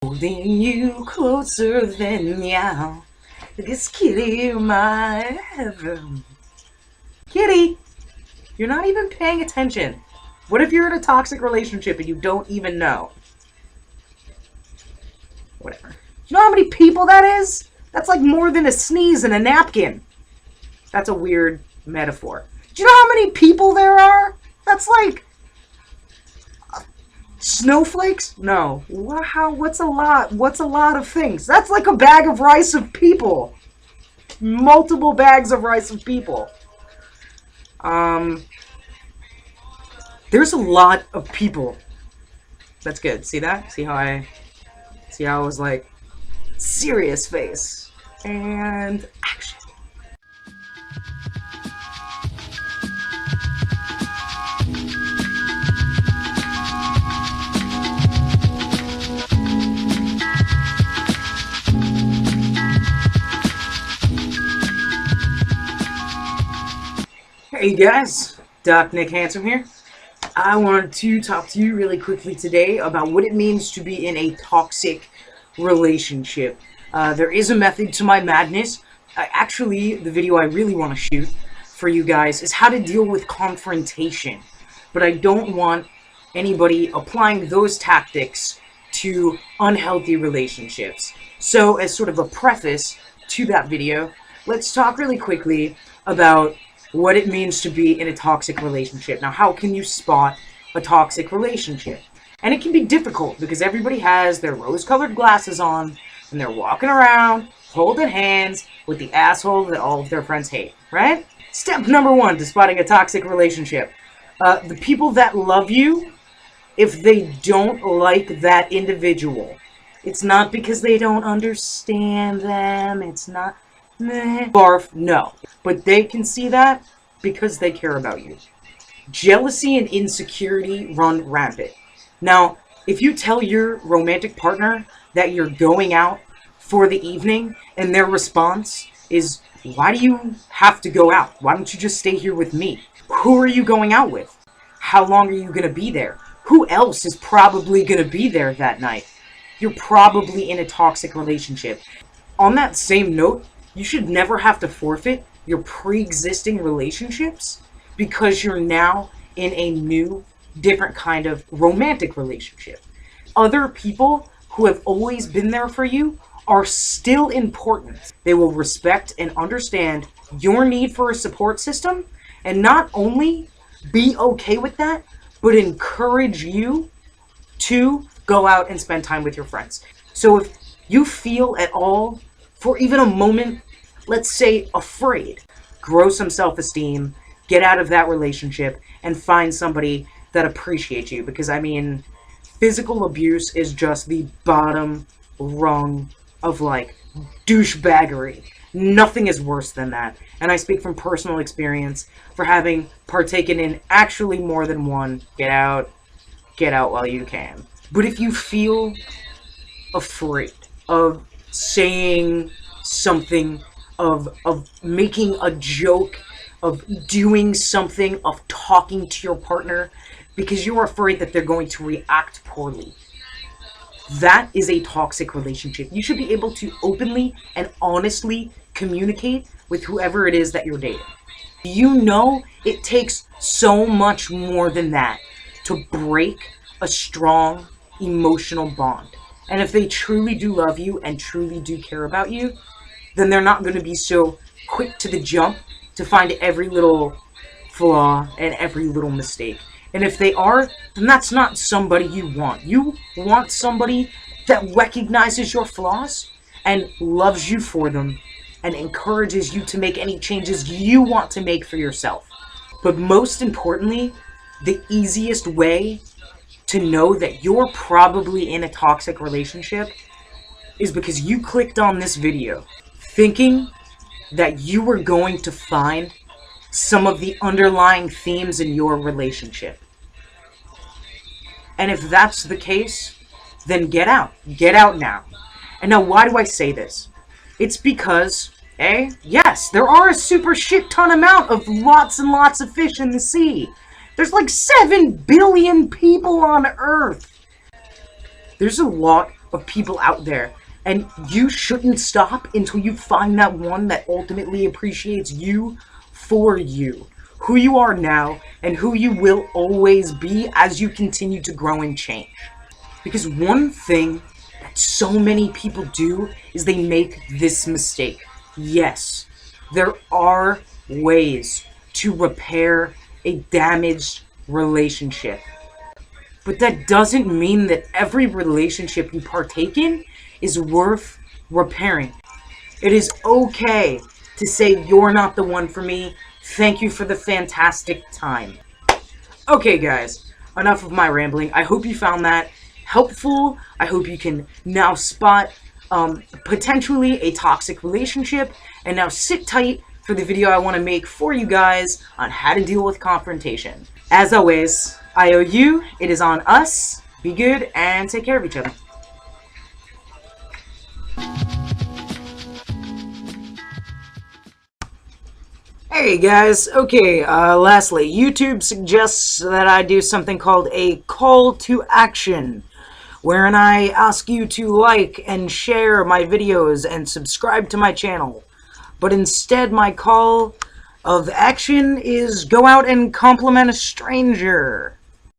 Holding you closer than meow. This kitty, my heaven. Kitty, you're not even paying attention. What if you're in a toxic relationship and you don't even know? Whatever. Do you know how many people that is? That's like more than a sneeze in a napkin. That's a weird metaphor. Do you know how many people there are? That's like... snowflakes? No. Wow, what's a lot? What's a lot of things? That's like a bag of rice of people. Multiple bags of rice of people. There's a lot of people. That's good. See that? See how I was like, serious face. And action. Hey guys, Doc Nick Handsome here. I wanted to talk to you really quickly today about what it means to be in a toxic relationship. There is a method to my madness. Actually, the video I really want to shoot for you guys is how to deal with confrontation. But I don't want anybody applying those tactics to unhealthy relationships. So, as sort of a preface to that video, let's talk really quickly about what it means to be in a toxic relationship. Now, how can you spot a toxic relationship? And it can be difficult because everybody has their rose-colored glasses on and they're walking around holding hands with the asshole that all of their friends hate, right? Step number one to spotting a toxic relationship. The people that love you, if they don't like that individual, it's not because they don't understand them, it's not... barf, no. But they can see that because they care about you. Jealousy and insecurity run rampant. Now, if you tell your romantic partner that you're going out for the evening and their response is, why do you have to go out? Why don't you just stay here with me? Who are you going out with? How long are you going to be there? Who else is probably going to be there that night? You're probably in a toxic relationship. On that same note, you should never have to forfeit your pre-existing relationships because you're now in a new, different kind of romantic relationship. Other people who have always been there for you are still important. They will respect and understand your need for a support system and not only be okay with that, but encourage you to go out and spend time with your friends. So if you feel at all, for even a moment, let's say afraid, grow some self-esteem, get out of that relationship, and find somebody that appreciates you. Because, I mean, physical abuse is just the bottom rung of, like, douchebaggery. Nothing is worse than that. And I speak from personal experience for having partaken in actually more than one. Get out while you can. But if you feel afraid of saying something, of making a joke, of doing something, of talking to your partner because you're afraid that they're going to react poorly, that is a toxic relationship. You should be able to openly and honestly communicate with whoever it is that you're dating. You know it takes so much more than that to break a strong emotional bond. And if they truly do love you and truly do care about you, then they're not going to be so quick to the jump to find every little flaw and every little mistake. And if they are, then that's not somebody you want. You want somebody that recognizes your flaws and loves you for them and encourages you to make any changes you want to make for yourself. But most importantly, the easiest way to know that you're probably in a toxic relationship is because you clicked on this video thinking that you were going to find some of the underlying themes in your relationship. And if that's the case, then get out. Get out now. And now, why do I say this? It's because, yes, there are a super shit ton amount of lots and lots of fish in the sea. There's like 7 billion people on Earth. There's a lot of people out there. And you shouldn't stop until you find that one that ultimately appreciates you for you. Who you are now and who you will always be as you continue to grow and change. Because one thing that so many people do is they make this mistake. Yes, there are ways to repair a damaged relationship. But that doesn't mean that every relationship you partake in is worth repairing. It is okay to say you're not the one for me. Thank you for the fantastic time. Okay, guys, enough of my rambling. I hope you found that helpful. I hope you can now spot potentially a toxic relationship. And now sit tight for the video I want to make for you guys on how to deal with confrontation. As always, I owe you. It is on us. Be good and take care of each other. Hey guys, okay, lastly, YouTube suggests that I do something called a call to action, wherein I ask you to like and share my videos and subscribe to my channel. But instead, my call of action is go out and compliment a stranger.